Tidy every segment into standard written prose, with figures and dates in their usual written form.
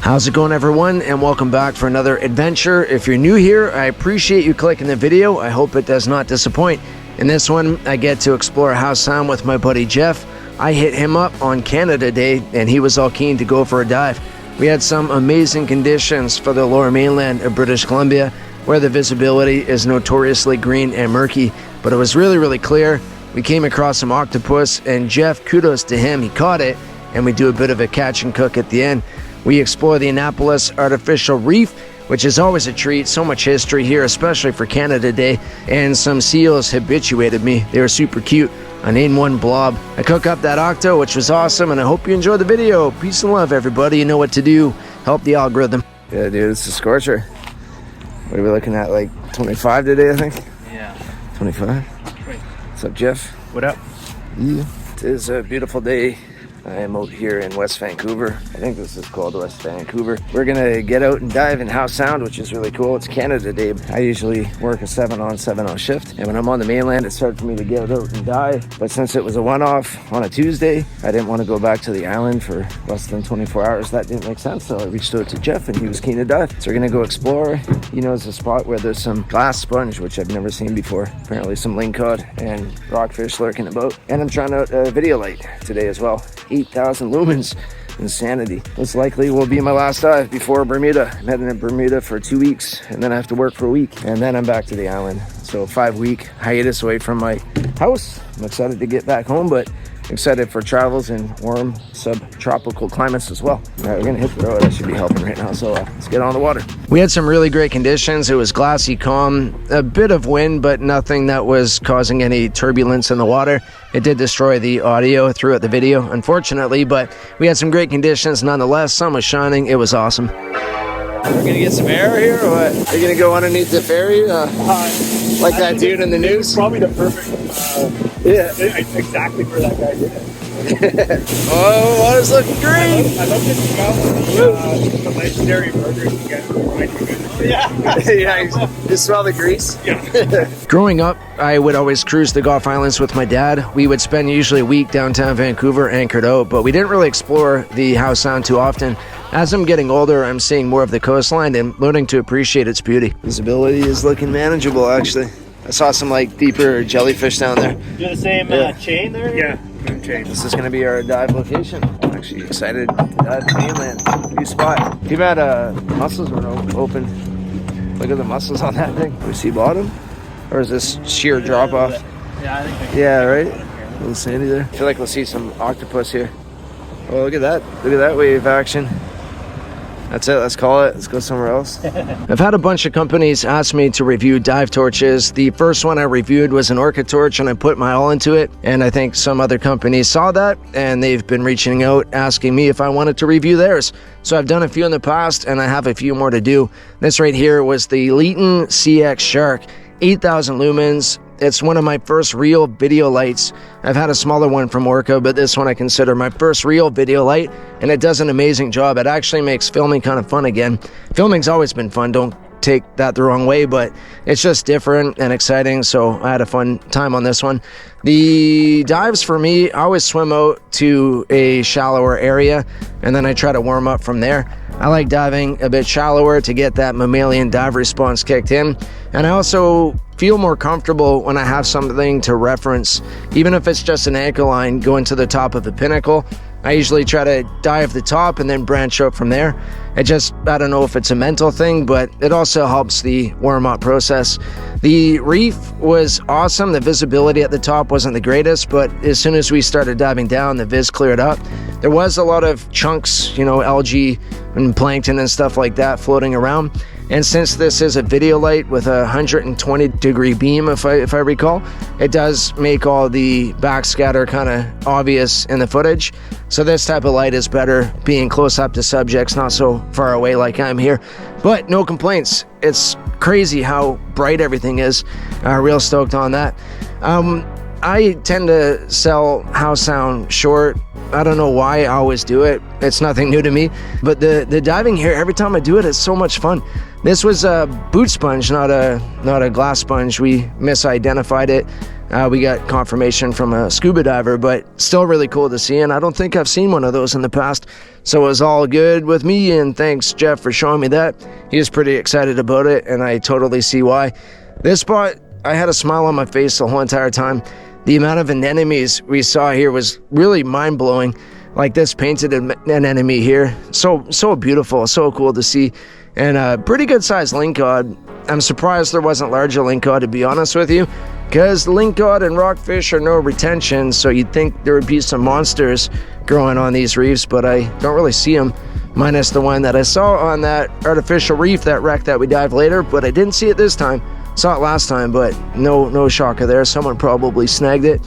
How's it going, everyone, and welcome back for another adventure. If you're new here, I appreciate you clicking the video. I hope it does not disappoint. In this one, I get to explore Howe Sound with my buddy Jeff. I hit him up on Canada Day, and he was all keen to go for a dive. We had some amazing conditions for the lower mainland of British Columbia, where the visibility is notoriously green and murky, but it was really clear. We came across some octopus, and Jeff, kudos to him, he caught it, and we do a bit of a catch and cook at the end. We explore the Annapolis artificial reef, which is always a treat. So much history here, especially for Canada Day. And some seals habituated me. They were super cute. I named one Blob. I cook up that octo, which was awesome, and I hope you enjoyed the video. Peace and love, everybody. You know what to do. Help the algorithm. Yeah, dude, it's a scorcher. What are we looking at, like 25 today, I think? Yeah. 25? Right. What's up, Jeff? What up? Yeah. It is a beautiful day. I am out here in West Vancouver. I think this is called West Vancouver. We're gonna get out and dive in Howe Sound, which is really cool. It's Canada Day. I usually work a 7-on, 7-on shift, and when I'm on the mainland, it's hard for me to get out and dive. But since it was a one-off on a Tuesday, I didn't want to go back to the island for less than 24 hours. That didn't make sense, so I reached out to Jeff, and he was keen to dive. So we're gonna go explore. He knows a spot where there's some glass sponge, which I've never seen before. Apparently some lingcod and rockfish lurking about. And I'm trying out a video light today as well. 8,000 lumens. Insanity. Most likely will be my last dive before Bermuda. I'm heading to Bermuda for 2 weeks, and then I have to work for a week, and then I'm back to the island. So 5-week hiatus away from my house. I'm excited to get back home, but excited for travels in warm subtropical climates as well. All right, we're gonna hit the road. I should be helping right now, so let's get on the water. We had some really great conditions. It was glassy calm, a bit of wind, but nothing that was causing any turbulence in the water. It did destroy the audio throughout the video, unfortunately, but we had some great conditions nonetheless. Sun was shining. It was awesome. We're gonna get some air here, or what? Are you gonna go underneath the ferry? Like that dude in the news? Probably the perfect, yeah. Exactly where that guy did it. Oh, water's looking green! I love to smell the legendary burgers you get from Fried Chicken. Oh, yeah. Yeah, you smell the grease? Yeah. Growing up, I would always cruise the Gulf Islands with my dad. We would spend usually a week downtown Vancouver anchored out, but we didn't really explore the Howe Sound too often. As I'm getting older, I'm seeing more of the coastline and learning to appreciate its beauty. Visibility is looking manageable, actually. I saw some like deeper jellyfish down there. Do the same chain there? Yeah, chain. This is going to be our dive location. I'm actually excited to dive to mainland. New spot. Too bad mussels were open. Look at the mussels on that thing. Do we see bottom? Or is this sheer drop off? Yeah, I think. Yeah, right? A little sandy there. I feel like we'll see some octopus here. Oh, look at that. Look at that wave action. That's it, let's call it. Let's go somewhere else. I've had a bunch of companies ask me to review dive torches. The first one I reviewed was an Orca torch, and I put my all into it. And I think some other companies saw that, and they've been reaching out asking me if I wanted to review theirs. So I've done a few in the past, and I have a few more to do. This right here was the Leton CX Shark, 8,000 lumens. It's one of my first real video lights. I've had a smaller one from Orca, but this one I consider my first real video light, and it does an amazing job. It actually makes filming kind of fun again. Filming's always been fun, don't take that the wrong way, but it's just different and exciting, so I had a fun time on this one. The dives for me, I always swim out to a shallower area, and then I try to warm up from there. I like diving a bit shallower to get that mammalian dive response kicked in, and I also feel more comfortable when I have something to reference. Even if it's just an anchor line going to the top of the pinnacle, I usually try to dive the top and then branch out from there. I don't know if it's a mental thing, but it also helps the warm-up process. The reef was awesome. The visibility at the top wasn't the greatest, but as soon as we started diving down, the viz cleared up. There was a lot of chunks, algae and plankton and stuff like that floating around. And since this is a video light with a 120-degree beam, if I recall, it does make all the backscatter kind of obvious in the footage. So this type of light is better being close up to subjects, not so far away like I'm here. But no complaints. It's crazy how bright everything is. Real stoked on that. I tend to sell Howe Sound short. I don't know why I always do it. It's nothing new to me. But the diving here, every time I do it, it's so much fun. This was a boot sponge, not a glass sponge. We misidentified it. We got confirmation from a scuba diver, but still really cool to see, and I don't think I've seen one of those in the past. So it was all good with me, and thanks, Jeff, for showing me that. He was pretty excited about it, and I totally see why. This spot, I had a smile on my face the whole entire time. The amount of anemones we saw here was really mind-blowing. Like this painted anemone here. So beautiful, so cool to see. And a pretty good sized lingcod. I'm surprised there wasn't larger lingcod, to be honest with you, because lingcod and rockfish are no retention, so you'd think there would be some monsters growing on these reefs, but I don't really see them, minus the one that I saw on that artificial reef, that wreck that we dived later, but I didn't see it this time. Saw it last time, but no shocker there. Someone probably snagged it.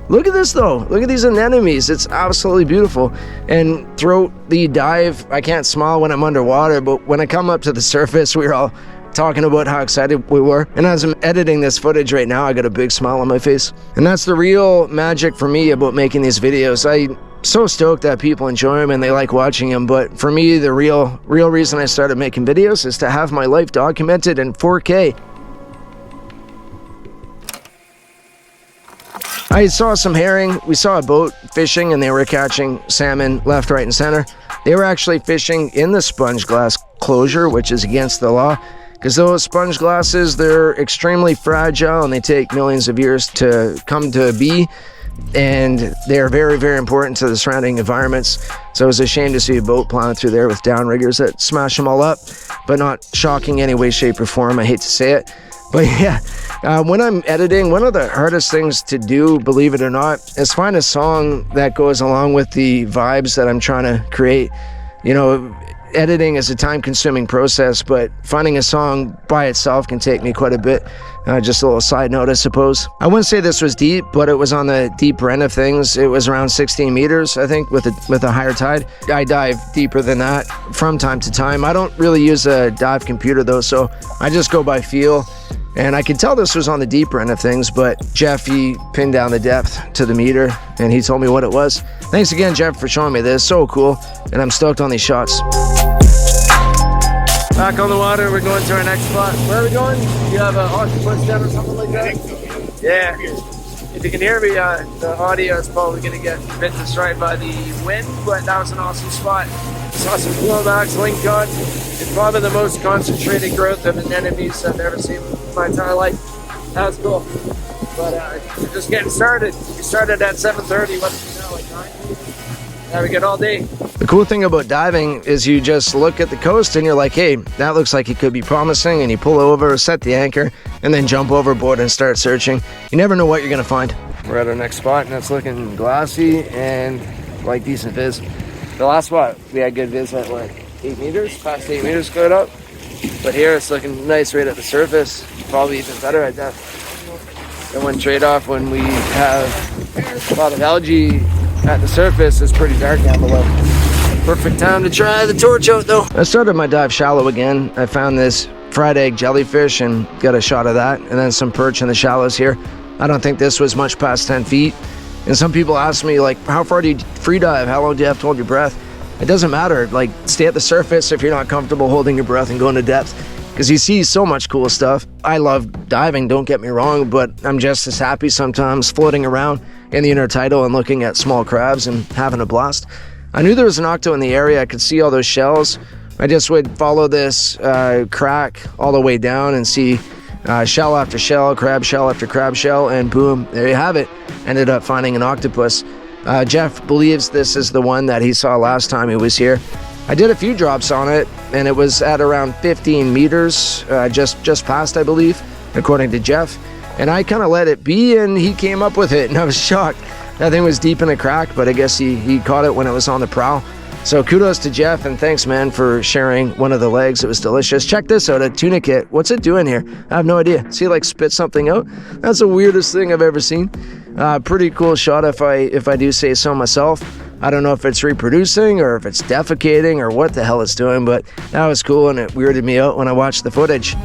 Look at this though. Look at these anemones. It's absolutely beautiful. And throughout the dive, I can't smile when I'm underwater, but when I come up to the surface, we're all talking about how excited we were. And as I'm editing this footage right now, I got a big smile on my face. And that's the real magic for me about making these videos. I'm so stoked that people enjoy them and they like watching them. But for me, the real reason I started making videos is to have my life documented in 4K. I saw some herring. We saw a boat fishing and they were catching salmon left, right, and center. They were actually fishing in the sponge glass closure, which is against the law, because those sponge glasses, they're extremely fragile and they take millions of years to come to be, and they're very, very important to the surrounding environments. So it was a shame to see a boat plowing through there with downriggers that smash them all up, but not shocking any way, shape, or form. I hate to say it. But yeah, when I'm editing, one of the hardest things to do, believe it or not, is find a song that goes along with the vibes that I'm trying to create. You know, editing is a time-consuming process, but finding a song by itself can take me quite a bit. Just a little side note, I suppose. I wouldn't say this was deep, but it was on the deeper end of things. It was around 16 meters, I think, with a higher tide. I dive deeper than that from time to time. I don't really use a dive computer, though, so I just go by feel. And I could tell this was on the deeper end of things, but Jeff, he pinned down the depth to the meter and he told me what it was. Thanks again, Jeff, for showing me this. So cool. And I'm stoked on these shots. Back on the water, we're going to our next spot. Where are we going? You have an octopus den or something like that? Yeah. If you can hear me, the audio is probably going to get a bit destroyed by the wind, but that was an awesome spot. Saw some flowbacks, lingcod. It's probably the most concentrated growth of anemones I've ever seen in my entire life. That was cool. But we're just getting started. We started at 7:30. What's it now, like 9? Have a good all day. The cool thing about diving is you just look at the coast and you're like, hey, that looks like it could be promising, and you pull over, set the anchor, and then jump overboard and start searching. You never know what you're gonna find. We're at our next spot and it's looking glassy and like decent viz. The last spot we had good viz at what, 8 meters, past 8 meters going up. But here it's looking nice right at the surface. Probably even better at depth. And one trade-off when we have a lot of algae at the surface, it's pretty dark down below. Perfect time to try the torch out though. I started my dive shallow again. I found this fried egg jellyfish and got a shot of that, and then some perch in the shallows here. I don't think this was much past 10 feet. And some people ask me, like, how far do you free dive? How long do you have to hold your breath? It doesn't matter. Like, stay at the surface if you're not comfortable holding your breath and going to depth, because you see so much cool stuff. I love diving, don't get me wrong, but I'm just as happy sometimes floating around in the intertidal and looking at small crabs and having a blast. I knew there was an octo in the area. I could see all those shells. I just would follow this crack all the way down and see shell after shell, crab shell after crab shell, and boom, there you have it. Ended up finding an octopus. Jeff believes this is the one that he saw last time he was here. I did a few drops on it, and it was at around 15 meters, just past, I believe, according to Jeff. And I kind of let it be, and he came up with it, and I was shocked. That thing was deep in a crack, but I guess he caught it when it was on the prow. So kudos to Jeff, and thanks, man, for sharing one of the legs. It was delicious. Check this out, a tuna kit. What's it doing here? I have no idea. See, like, spit something out? That's the weirdest thing I've ever seen. Pretty cool shot if I do say so myself. I don't know if it's reproducing or if it's defecating or what the hell it's doing, but that was cool, and it weirded me out when I watched the footage.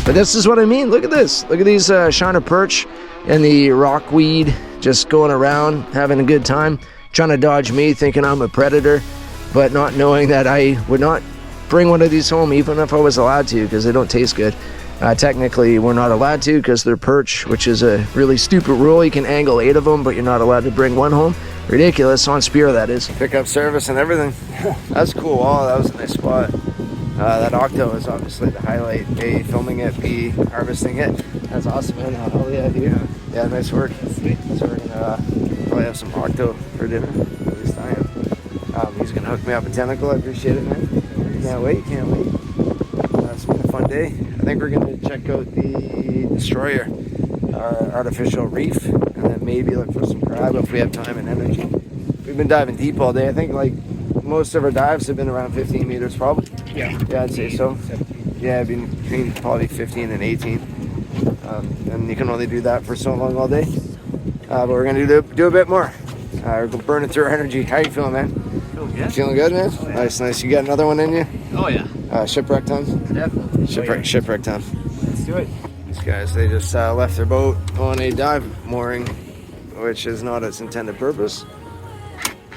But this is what I mean. Look at this. Look at these shiner perch and the rockweed just going around, having a good time, trying to dodge me, thinking I'm a predator, but not knowing that I would not bring one of these home even if I was allowed to, because they don't taste good. Technically, we're not allowed to because they're perch, which is a really stupid rule. You can angle 8 of them, but you're not allowed to bring one home. Ridiculous, on spear that is. Pick up service and everything. That's cool. Oh, that was a nice spot. That octo is obviously the highlight. A, filming it, B, harvesting it. That's awesome, man. Hell yeah, dude. Yeah, nice work. Sweet. So we're gonna probably have some octo for dinner. At least I am. He's gonna hook me up a tentacle. I appreciate it, man. Can't wait, can't wait. It's been a fun day. I think we're gonna check out the destroyer, our artificial reef, and then maybe look for some crab if we have time and energy. We've been diving deep all day. I think like most of our dives have been around 15 meters probably. Yeah, I'd say so. 17. Yeah, between probably 15 and 18. And you can only do that for so long all day. But we're gonna do a bit more. We're burning through our energy. How you feeling, man? Feeling good. Feeling good, man? Oh, yeah. Nice. You got another one in you? Oh yeah. Shipwreck time? Definitely. Shipwreck time. Let's do it. These guys, they just left their boat on a dive mooring, which is not its intended purpose.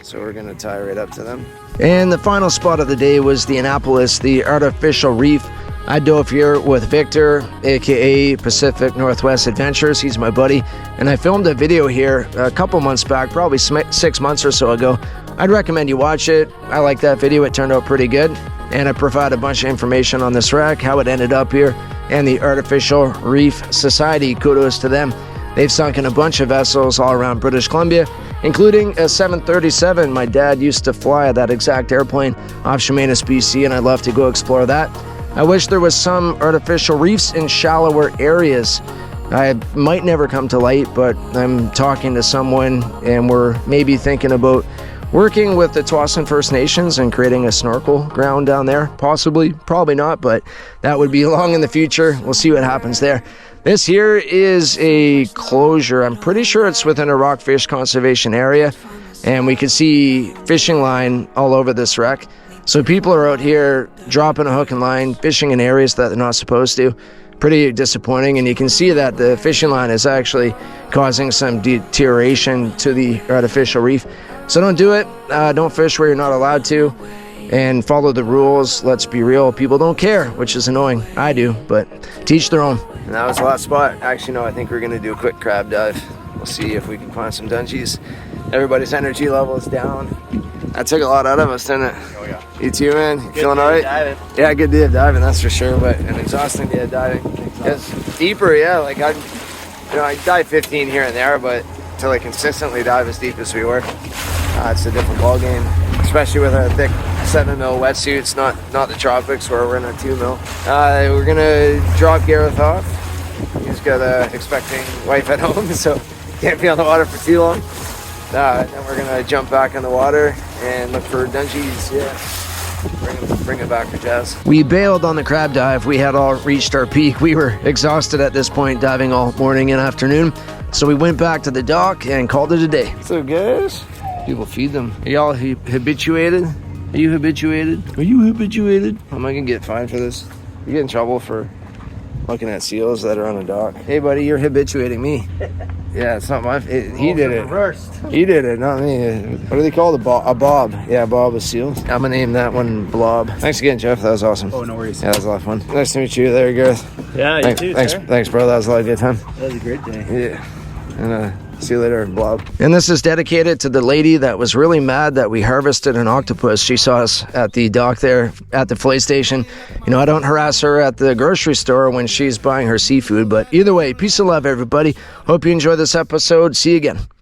So we're gonna tie right up to them. And the final spot of the day was the Annapolis, the artificial reef. I dove here with Victor, aka Pacific Northwest Adventures. He's my buddy, and I filmed a video here a couple months back, probably 6 months or so ago. I'd recommend you watch it. I like that video. It turned out pretty good, and I provide a bunch of information on this wreck, how it ended up here, and the Artificial Reef Society. Kudos to them. They've sunk in a bunch of vessels all around British Columbia, including a 737. My dad used to fly that exact airplane off Chemainus, BC, and I'd love to go explore that. I wish there was some artificial reefs in shallower areas. I might never come to light, but I'm talking to someone, and we're maybe thinking about working with the Tsawwassen First Nations and creating a snorkel ground down there. Possibly, probably not, but that would be long in the future. We'll see what happens there. This here is a closure. I'm pretty sure it's within a rockfish conservation area, and we can see fishing line all over this wreck. So people are out here dropping a hook and line, fishing in areas that they're not supposed to. Pretty disappointing, and you can see that the fishing line is actually causing some deterioration to the artificial reef. So don't do it. Don't fish where you're not allowed to, and follow the rules. Let's be real, people don't care, which is annoying. I do, but teach their own. And that was the last spot. Actually, no, I think we're gonna do a quick crab dive. We'll see if we can find some dungeons. Everybody's energy level is down. That took a lot out of us, didn't it? Oh yeah. You too, man? You feeling all right? Diving. Yeah, good day of diving, that's for sure, but an exhausting day of diving. It's deeper, yeah, like I dive 15 here and there, but to like consistently dive as deep as we were, it's a different ball game, especially with our thick 7 mil wetsuits, not the tropics where we're in a 2 mil. We're gonna drop Gareth off. He's got a expecting wife at home, so can't be on the water for too long. Then we're gonna jump back in the water and look for dungeons. Yeah, bring it back for Jazz. We bailed on the crab dive. We had all reached our peak. We were exhausted at this point, diving all morning and afternoon. So we went back to the dock and called it a day. So guys, people feed them. Are y'all habituated? Are you habituated? Are you habituated? Am I gonna get fined for this? You get in trouble for looking at seals that are on a dock. Hey buddy, you're habituating me. Yeah, it's not my. He did it. Reversed. He did it, not me. What do they call a bob? Yeah, a bob of seals. I'm gonna name that one Blob. Thanks again, Jeff. That was awesome. Oh, no worries. Yeah, that was a lot of fun. Nice to meet you there, Gareth. Yeah, you too, sir. Thanks, bro. That was a lot of good time. That was a great day. Yeah. And see you later, Blob. And this is dedicated to the lady that was really mad that we harvested an octopus. She saw us at the dock there at the fillet station. You know, I don't harass her at the grocery store when she's buying her seafood, but either way, peace and love, everybody. Hope you enjoy this episode. See you again.